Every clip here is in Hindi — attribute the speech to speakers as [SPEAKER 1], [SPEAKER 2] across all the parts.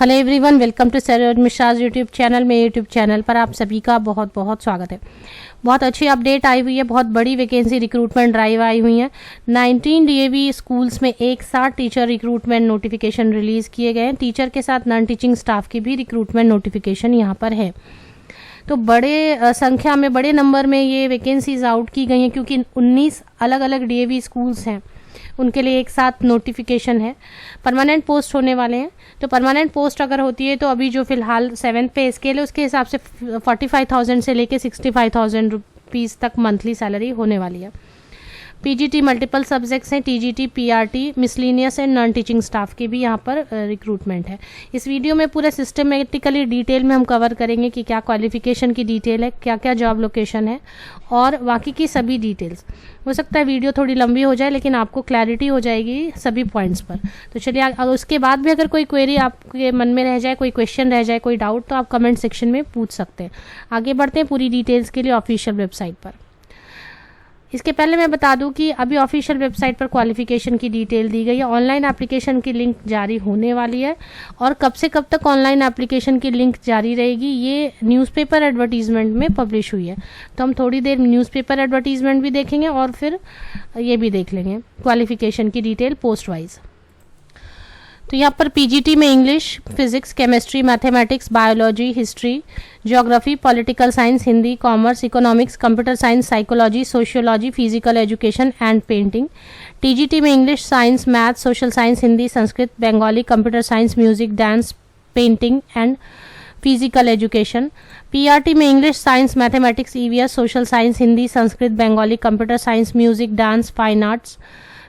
[SPEAKER 1] Hello everyone, welcome to Saroj Mishra's YouTube channel. में यूट्यूब चैनल पर आप सभी का बहुत बहुत स्वागत है। बहुत अच्छी अपडेट आई हुई है, बहुत बड़ी वैकेंसी रिक्रूटमेंट ड्राइव आई हुई है। 19 डीएवी स्कूल्स में एक साथ टीचर रिक्रूटमेंट नोटिफिकेशन रिलीज किए गए हैं। टीचर के साथ नॉन टीचिंग स्टाफ की भी रिक्रूटमेंट नोटिफिकेशन यहाँ पर है। तो बड़े संख्या में, बड़े नंबर में ये वैकेंसीज आउट की गई हैं, क्योंकि 19 अलग अलग डीएवी स्कूल्स हैं, उनके लिए एक साथ नोटिफिकेशन है। परमानेंट पोस्ट होने वाले हैं। तो परमानेंट पोस्ट अगर होती है तो अभी जो फिलहाल 7th पे स्केल है उसके हिसाब से 45,000 से लेके 65,000 रुपीज़ तक मंथली सैलरी होने वाली है। पीजीटी मल्टीपल सब्जेक्ट्स हैं, TGT, PRT, miscellaneous and non teaching staff की भी यहाँ पर रिक्रूटमेंट है। इस वीडियो में पूरा सिस्टमेटिकली डिटेल में हम कवर करेंगे कि क्या क्वालिफिकेशन की डिटेल है, क्या क्या जॉब लोकेशन है और बाकी की सभी डिटेल्स। हो सकता है वीडियो थोड़ी लंबी हो जाए, लेकिन आपको क्लैरिटी हो जाएगी सभी पॉइंट्स पर। तो चलिए, उसके बाद भी अगर कोई क्वेरी आपके मन में रह जाए, कोई क्वेश्चन रह जाए, कोई डाउट, तो आप कमेंट सेक्शन में पूछ सकते हैं। आगे बढ़ते हैं पूरी डिटेल्स के लिए ऑफिशियल वेबसाइट पर। इसके पहले मैं बता दूं कि अभी ऑफिशियल वेबसाइट पर क्वालिफिकेशन की डिटेल दी गई है। ऑनलाइन एप्लीकेशन की लिंक जारी होने वाली है और कब से कब तक ऑनलाइन एप्लीकेशन की लिंक जारी रहेगी, ये न्यूज़पेपर एडवर्टीजमेंट में पब्लिश हुई है। तो हम थोड़ी देर न्यूज़पेपर एडवर्टीजमेंट भी देखेंगे और फिर ये भी देख लेंगे क्वालिफिकेशन की डिटेल पोस्ट वाइज। तो यहाँ पर पीजीटी में English, physics, chemistry, mathematics, biology, history, geography, political science, Hindi, commerce, economics, computer science, psychology, sociology, physical education and painting. TGT में English, science, math, social science, Hindi, Sanskrit, Bengali, computer science, music, dance, painting and physical education. PRT में English, science, mathematics, EVS, social science, Hindi, Sanskrit, Bengali, computer science, music, dance, fine arts,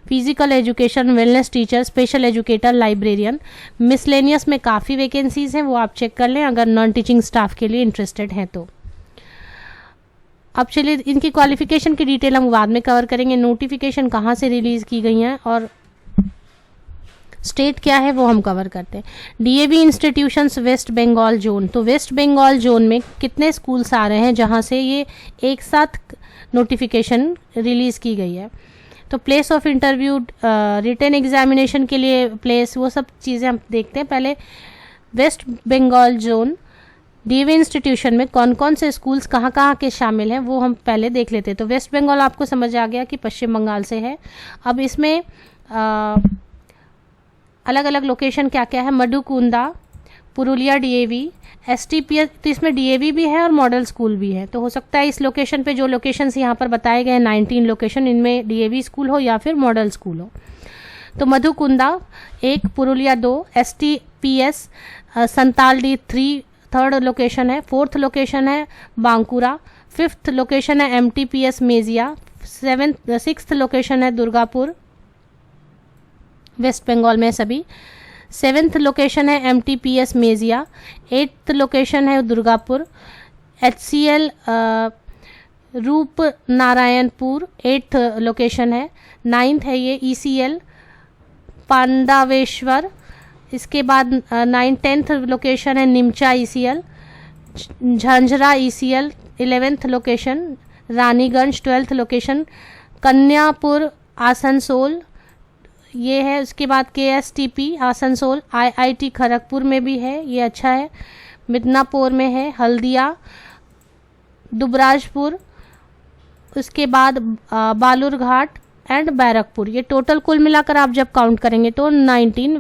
[SPEAKER 1] physical education, wellness teacher, special educator, librarian. Miscellaneous में काफ़ी वैकेंसीज हैं, वो आप चेक कर लें अगर नॉन टीचिंग स्टाफ के लिए इंटरेस्टेड हैं तो। अब चलिए, इनकी क्वालिफिकेशन की डिटेल हम बाद में कवर करेंगे। नोटिफिकेशन कहाँ से रिलीज की गई हैं और स्टेट क्या है वो हम कवर करते हैं। DAV institutions West Bengal zone. तो वेस्ट बंगाल जोन में कितने स्कूल्स आ रहे हैं जहाँ से ये एक साथ नोटिफिकेशन रिलीज की गई है। तो place of interview, written examination के लिए प्लेस, वो सब चीज़ें हम देखते हैं। पहले West Bengal zone DAV institution में कौन कौन से स्कूल्स कहाँ कहाँ के शामिल हैं वो हम पहले देख लेते हैं। तो वेस्ट बंगाल आपको समझ आ गया कि पश्चिम बंगाल से है। अब इसमें अलग अलग लोकेशन क्या क्या है। मधुकुंदा, पुरुलिया डीएवी, एसटीपीएस, तो इसमें डीएवी भी है और मॉडल स्कूल भी है। तो हो सकता है इस लोकेशन पे, जो लोकेशंस यहाँ पर बताए गए हैं 19 लोकेशन, इनमें डीएवी स्कूल हो या फिर मॉडल स्कूल हो। तो मधुकुंदा 1, पुरुलिया 2, एसटीपीएस संतालडी 3 थर्ड लोकेशन है। 4th लोकेशन है बांकुरा। 5th लोकेशन है एमटीपीएस मेजिया। 6th लोकेशन है दुर्गापुर, वेस्ट बंगाल में सभी। 7th लोकेशन है एमटीपीएस मेजिया। 8th लोकेशन है दुर्गापुर। एचसीएल रूप नारायणपुर 8th लोकेशन है। 9th है ये ईसीएल पांडावेश्वर। इसके बाद 9-10th लोकेशन है Nimcha ECL, Jhanjra ECL. 11th location Raniganj. 12th location Kanyapur Asansol, ये है। उसके बाद केएसटीपी आसनसोल। आईआईटी खड़गपुर में भी है, ये अच्छा है। मिदनापुर में है, हल्दिया, दुबराजपुर। उसके बाद बालूरघाट एंड बैरकपुर। ये टोटल कुल मिलाकर आप जब काउंट करेंगे तो 19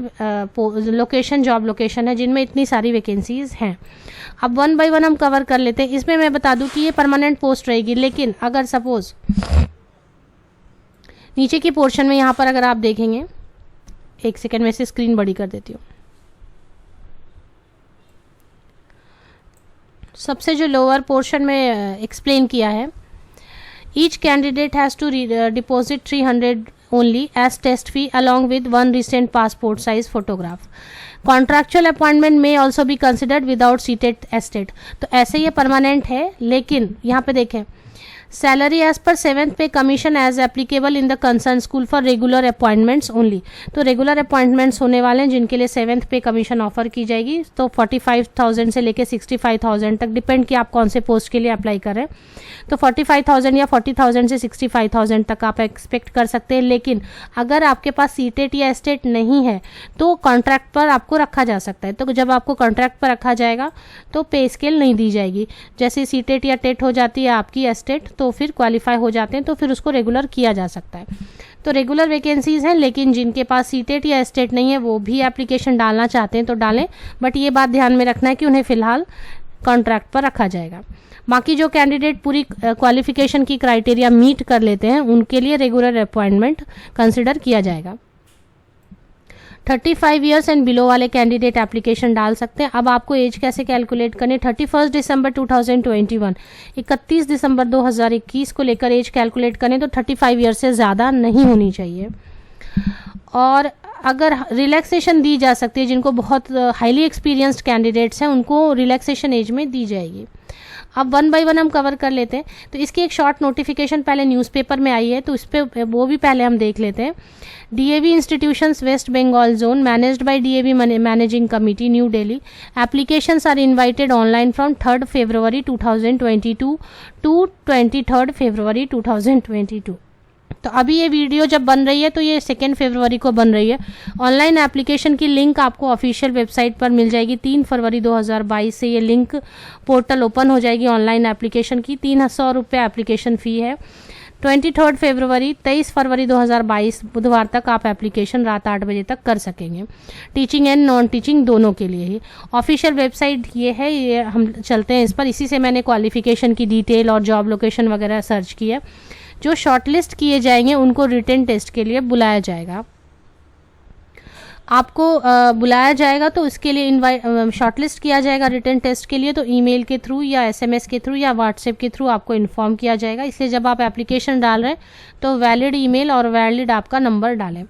[SPEAKER 1] लोकेशन, जॉब लोकेशन है जिनमें इतनी सारी वैकेंसीज हैं। अब 1 बाय 1 हम कवर कर लेते हैं। इसमें मैं बता दूं कि ये परमानेंट पोस्ट रहेगी, लेकिन अगर सपोज नीचे की पोर्शन में यहाँ पर अगर आप देखेंगे, एक सेकेंड में से स्क्रीन बड़ी कर देती हूँ। सबसे जो लोअर पोर्शन में एक्सप्लेन किया है, each candidate has to deposit 300 only as test fee along with 1 recent passport size photograph. Contractual appointment में also be considered without seated estate. तो ऐसे ये परमानेंट है, लेकिन यहाँ पे देखें सैलरी एज पर 7th pay commission as applicable in the concern school for regular appointments only. तो रेगुलर अपॉइंटमेंट्स होने वाले हैं जिनके लिए 7th पे कमीशन ऑफर की जाएगी। तो 45,000 से लेके 65,000 तक, डिपेंड कि आप कौन से पोस्ट के लिए अप्लाई करें। तो 45,000 या 40,000 से 65,000 तक आप एक्सपेक्ट कर सकते हैं। लेकिन अगर आपके पास सीटेट या एस्टेट नहीं है तो कॉन्ट्रैक्ट पर आपको रखा जा सकता है। तो जब आपको कॉन्ट्रैक्ट पर रखा जाएगा तो पे स्केल नहीं दी जाएगी। जैसे सीटेट या टेट हो जाती है आपकी एस्टेट, तो फिर क्वालिफाई हो जाते हैं तो फिर उसको रेगुलर किया जा सकता है। तो रेगुलर वैकेंसीज हैं, लेकिन जिनके पास सीटेट या एस्टेट नहीं है वो भी एप्लीकेशन डालना चाहते हैं तो डालें, बट ये बात ध्यान में रखना है कि उन्हें फिलहाल कॉन्ट्रैक्ट पर रखा जाएगा। बाकी जो कैंडिडेट पूरी क्वालिफिकेशन की क्राइटेरिया मीट कर लेते हैं उनके लिए रेगुलर अपॉइंटमेंट कंसिडर किया जाएगा। 35 ईयर्स एंड बिलो वाले कैंडिडेट एप्लीकेशन डाल सकते हैं। अब आपको एज कैसे कैलकुलेट करनी, 31 दिसंबर 2021, 31 दिसंबर 2021 को लेकर एज कैलकुलेट करें तो 35 ईयर्स से ज़्यादा नहीं होनी चाहिए। और अगर रिलैक्सेशन दी जा सकती है, जिनको बहुत हाईली एक्सपीरियंस्ड कैंडिडेट्स हैं उनको रिलैक्सेशन एज में दी जाएगी। अब 1 बाय 1 हम कवर कर लेते हैं। तो इसकी एक शॉर्ट नोटिफिकेशन पहले न्यूज़पेपर में आई है, तो उस पर वो भी पहले हम देख लेते हैं। DAV institutions West Bengal zone managed by DAV managing committee New Delhi, applications are invited online from 3rd February 2022 to 23rd February 2022। तो अभी ये वीडियो जब बन रही है तो ये 2 फरवरी को बन रही है। ऑनलाइन एप्लीकेशन की लिंक आपको ऑफिशियल वेबसाइट पर मिल जाएगी। 3 फरवरी 2022 से ये लिंक पोर्टल ओपन हो जाएगी ऑनलाइन एप्लीकेशन की। 300 रुपये एप्लीकेशन फ़ी है। 23 फरवरी 23 फरवरी 2022 बुधवार तक आप एप्लीकेशन रात 8 बजे तक कर सकेंगे, टीचिंग एंड नॉन टीचिंग दोनों के लिए ही। ऑफिशियल वेबसाइट ये है, ये हम चलते हैं इस पर। इसी से मैंने क्वालिफिकेशन की डिटेल और जॉब लोकेशन वगैरह सर्च की है। जो शॉर्टलिस्ट किए जाएंगे उनको रिटन टेस्ट के लिए बुलाया जाएगा। आपको बुलाया जाएगा तो इसके लिए शॉर्टलिस्ट किया जाएगा रिटन टेस्ट के लिए, तो ईमेल के थ्रू या SMS के थ्रू या व्हाट्सएप के थ्रू आपको इन्फॉर्म किया जाएगा। इसलिए जब आप एप्लीकेशन डाल रहे हैं तो वैलिड ईमेल और वैलिड आपका नंबर डालें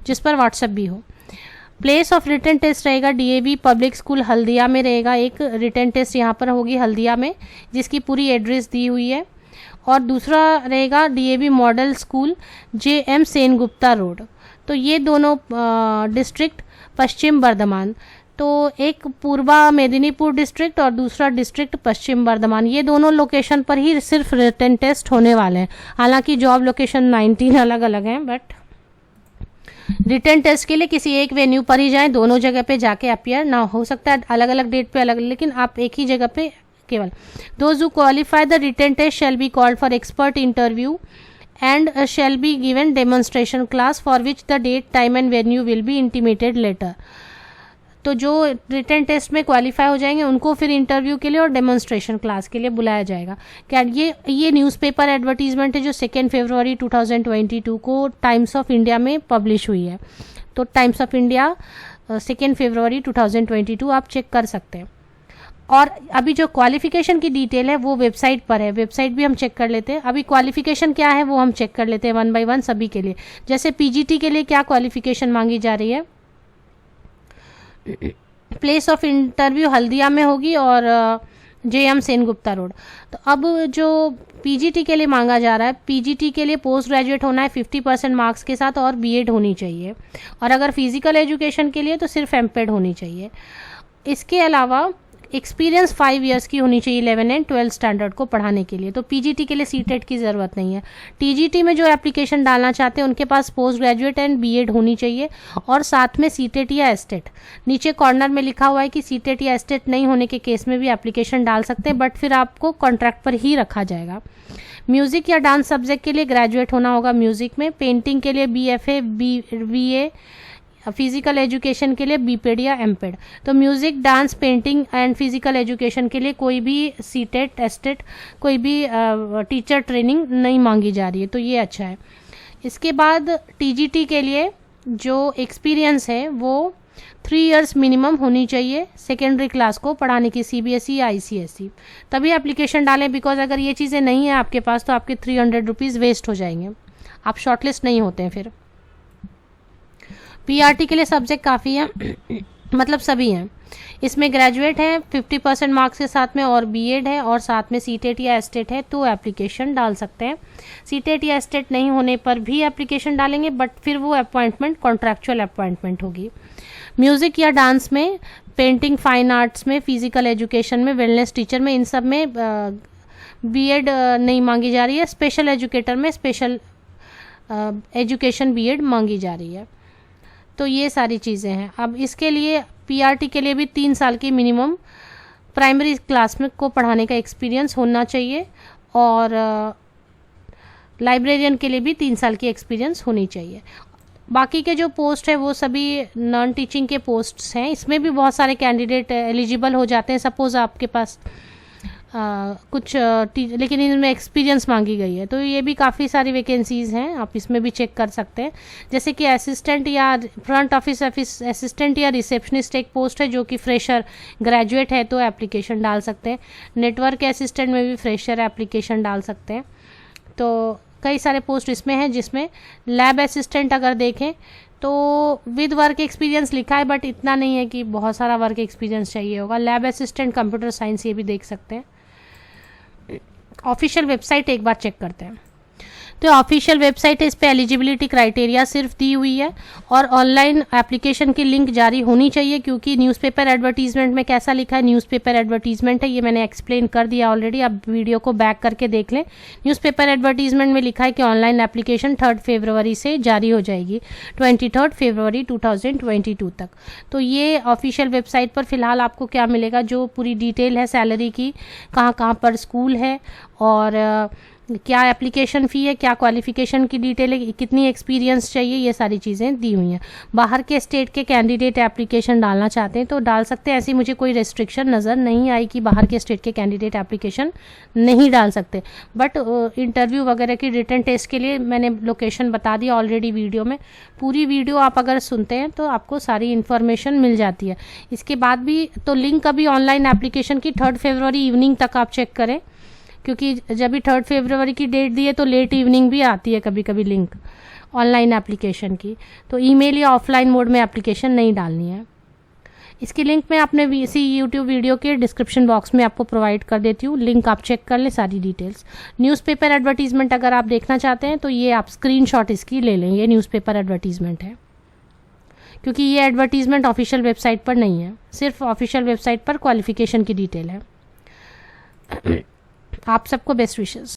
[SPEAKER 1] जिस पर व्हाट्सएप भी हो। प्लेस ऑफ रिटन टेस्ट रहेगा DAV पब्लिक स्कूल हल्दिया में रहेगा। एक रिटन टेस्ट यहाँ पर होगी हल्दिया में, जिसकी पूरी एड्रेस दी हुई है। और दूसरा रहेगा DAV model school JM Sengupta road. तो ये दोनों डिस्ट्रिक्ट पश्चिम बर्धमान, तो एक पूर्वा मेदिनीपुर डिस्ट्रिक्ट और दूसरा डिस्ट्रिक्ट पश्चिम बर्धमान, ये दोनों लोकेशन पर ही सिर्फ रिटन टेस्ट होने वाले हैं। हालांकि जॉब लोकेशन 19 अलग अलग हैं, बट रिटन टेस्ट के लिए किसी एक वेन्यू पर ही जाएं, दोनों जगह पे जाके अपियर ना हो सकता है अलग अलग डेट पे अलग, लेकिन आप एक ही जगह पे केवल। Those who qualify the written test shall be called for expert interview and shall be given demonstration class for which the date, time and venue will be intimated later। तो जो रिटन टेस्ट में क्वालिफाई हो जाएंगे उनको फिर इंटरव्यू के लिए और डेमोन्स्ट्रेशन क्लास के लिए बुलाया जाएगा। क्या ये न्यूज़पेपर एडवर्टीजमेंट है जो 2 फरवरी 2022 को टाइम्स ऑफ इंडिया में पब्लिश हुई है। तो टाइम्स ऑफ इंडिया 2 फरवरी 2022 आप चेक कर सकते हैं। और अभी जो क्वालिफिकेशन की डिटेल है वो वेबसाइट पर है, वेबसाइट भी हम चेक कर लेते हैं। अभी क्वालिफिकेशन क्या है वो हम चेक कर लेते हैं 1 बाय 1 सभी के लिए। जैसे PGT के लिए क्या क्वालिफिकेशन मांगी जा रही है, प्लेस ऑफ इंटरव्यू हल्दिया में होगी और JM सेनगुप्ता रोड। तो अब जो PGT के लिए मांगा जा रहा है, PGT के लिए पोस्ट ग्रेजुएट होना है 50% मार्क्स के साथ और B.Ed होनी चाहिए। और अगर फिजिकल एजुकेशन के लिए तो सिर्फ MPed होनी चाहिए। इसके अलावा एक्सपीरियंस 5 ईयर्स की होनी चाहिए 11 एंड 12 स्टैंडर्ड को पढ़ाने के लिए। तो PGT के लिए CTET की ज़रूरत नहीं है। TGT में जो एप्लीकेशन डालना चाहते हैं उनके पास पोस्ट ग्रेजुएट एंड B.Ed होनी चाहिए और साथ में CTET या एस्टेट। नीचे कॉर्नर में लिखा हुआ है कि CTET या एस्टेट नहीं होने के केस में भी एप्लीकेशन डाल सकते हैं, बट फिर आपको कॉन्ट्रैक्ट पर ही रखा जाएगा। म्यूज़िक या डांस सब्जेक्ट के लिए ग्रेजुएट होना होगा म्यूज़िक में। पेंटिंग के लिए BFA BA, फिजिकल एजुकेशन के लिए BPed या MPed। तो music, dance, painting and physical education के लिए कोई भी CTET एस्टेट कोई भी टीचर ट्रेनिंग नहीं मांगी जा रही है, तो ये अच्छा है। इसके बाद TGT के लिए जो एक्सपीरियंस है वो 3 ईयर्स मिनिमम होनी चाहिए सेकेंडरी क्लास को पढ़ाने की, CBSE या ICSE, तभी एप्लीकेशन डालें। बिकॉज अगर ये चीज़ें नहीं है आपके पास तो आपके 300 रुपीज़ वेस्ट हो जाएंगे, आप शॉर्टलिस्ट नहीं होते हैं फिर। PRT के लिए सब्जेक्ट काफ़ी हैं, मतलब सभी हैं। इसमें ग्रेजुएट है 50% मार्क्स के साथ में और बीएड है और साथ में सीटेट या एस्टेट है तो एप्लीकेशन डाल सकते हैं। सीटेट या एस्टेट नहीं होने पर भी एप्लीकेशन डालेंगे बट फिर वो अपॉइंटमेंट कॉन्ट्रैक्चुअल अपॉइंटमेंट होगी। म्यूज़िक या डांस में, पेंटिंग, फाइन आर्ट्स में, फिजिकल एजुकेशन में, वेलनेस टीचर में, इन सब में बीएड नहीं मांगी जा रही है। स्पेशल एजुकेटर में स्पेशल एजुकेशन बीएड मांगी जा रही है। तो ये सारी चीज़ें हैं। अब इसके लिए पीआरटी के लिए भी 3 साल की मिनिमम प्राइमरी क्लास में को पढ़ाने का एक्सपीरियंस होना चाहिए और लाइब्रेरियन के लिए भी 3 साल की एक्सपीरियंस होनी चाहिए। बाकी के जो पोस्ट है वो सभी नॉन टीचिंग के पोस्ट्स हैं। इसमें भी बहुत सारे कैंडिडेट एलिजिबल हो जाते हैं। सपोज़ आपके पास लेकिन इनमें एक्सपीरियंस मांगी गई है तो ये भी काफ़ी सारी वैकेंसीज़ हैं, आप इसमें भी चेक कर सकते हैं। जैसे कि असिस्टेंट या फ्रंट ऑफिस असिस्टेंट या रिसेप्शनिस्ट एक पोस्ट है जो कि फ्रेशर ग्रेजुएट है तो एप्लीकेशन डाल सकते हैं। नेटवर्क असिस्टेंट में भी फ्रेशर एप्लीकेशन डाल सकते हैं। तो कई सारे पोस्ट इसमें हैं जिसमें लैब असिस्टेंट अगर देखें तो विद वर्क एक्सपीरियंस लिखा है बट इतना नहीं है कि बहुत सारा वर्क एक्सपीरियंस चाहिए होगा। लैब असिस्टेंट कंप्यूटर साइंस ये भी देख सकते हैं। ऑफिशियल वेबसाइट एक बार चेक करते हैं। तो ऑफिशियल वेबसाइट है, इस पे एलिजिबिलिटी क्राइटेरिया सिर्फ दी हुई है और ऑनलाइन एप्लीकेशन की लिंक जारी होनी चाहिए क्योंकि न्यूज़पेपर एडवर्टीजमेंट में कैसा लिखा है, न्यूज़पेपर एडवर्टीजमेंट है, ये मैंने एक्सप्लेन कर दिया ऑलरेडी। अब वीडियो को बैक करके देख लें। न्यूज़पेपर एडवर्टीजमेंट में लिखा है कि ऑनलाइन एप्लीकेशन 3 फरवरी से जारी हो जाएगी, 23 फरवरी 2022 तक। तो ये ऑफिशियल वेबसाइट पर फिलहाल आपको क्या मिलेगा, जो पूरी डिटेल है सैलरी की, कहाँ कहाँ पर स्कूल है और क्या एप्लीकेशन फ़ी है, क्या क्वालिफिकेशन की डिटेल है, कितनी एक्सपीरियंस चाहिए, ये सारी चीज़ें दी हुई हैं। बाहर के स्टेट के कैंडिडेट एप्लीकेशन डालना चाहते हैं तो डाल सकते हैं, ऐसी मुझे कोई रेस्ट्रिक्शन नज़र नहीं आई कि बाहर के स्टेट के कैंडिडेट एप्लीकेशन नहीं डाल सकते। बट इंटरव्यू वगैरह की रिटन टेस्ट के लिए मैंने लोकेशन बता दिया ऑलरेडी वीडियो में। पूरी वीडियो आप अगर सुनते हैं तो आपको सारी इन्फॉर्मेशन मिल जाती है। इसके बाद भी तो लिंक अभी ऑनलाइन एप्लीकेशन की 3 फरवरी इवनिंग तक आप चेक करें क्योंकि जब भी 3 फरवरी की डेट दी है तो लेट इवनिंग भी आती है कभी कभी लिंक ऑनलाइन एप्लीकेशन की। तो ईमेल या ऑफलाइन मोड में एप्लीकेशन नहीं डालनी है। इसकी लिंक मैं अपने इसी यूट्यूब वीडियो के डिस्क्रिप्शन बॉक्स में आपको प्रोवाइड कर देती हूँ, लिंक आप चेक कर लें सारी डिटेल्स। न्यूज़पेपर एडवर्टीजमेंट अगर आप देखना चाहते हैं तो ये आप स्क्रीनशॉट इसकी ले लें, ये न्यूज़पेपर एडवर्टीजमेंट है क्योंकि ये एडवर्टीजमेंट ऑफिशियल वेबसाइट पर नहीं है, सिर्फ ऑफिशियल वेबसाइट पर क्वालिफिकेशन की डिटेल है। आप सबको बेस्ट विशेस।